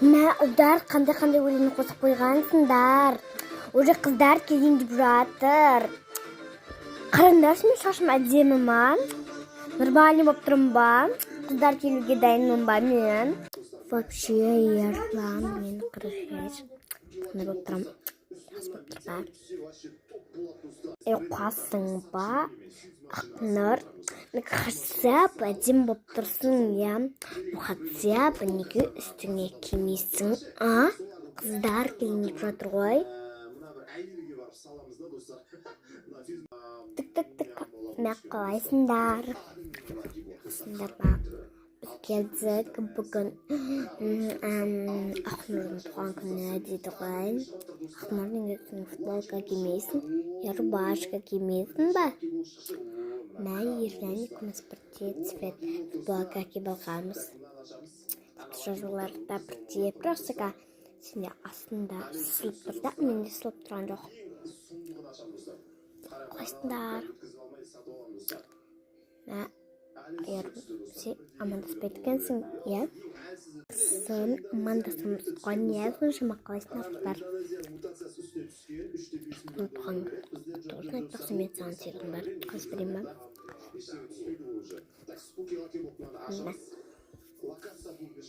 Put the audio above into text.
Мә, ұлдар қандай өлеңін қосып қойғансыңдар. Уже қыздар келген деп жатыр. Қараңдаршы, мен шашым әдемі ма? Нормальный болып тұрмын ба? Қыздар келуге дайынмын ба мен? Вообще, ерлан, мен қырғыз. Қандай болып тұрмын? Жас болып тұр ба? Қасың ба? Ақнұр, хотя бы әдемі болып тұрсың, я? Хотя бы неге үстіңе кимейсің, а? Қыздар келген деп жатыр ғой. Тік, мә қалайсыңдар? Жақсыңдар ба? Біз келдік бүгін Ақнұрдың туған күні дейді ғой. Ақнұр, неге сен футболка кимейсің? Я рубашка кимейсің ба? Мә, ерләне күміс бірте цвет футболка киіп алғанбыз. Жазуларда бірте, просто сенде астында сылып тұр да, менде сылып тұрған жоқ. Қалайсыңдар? Мә, сен амандаспайды екенсің, иә? Сын амандасамыз ғой, не соншама қалайсыңдар? Туған тоғызын айтпақсы мен саған сыйлығым бар. Қалай берейін ба? Мә.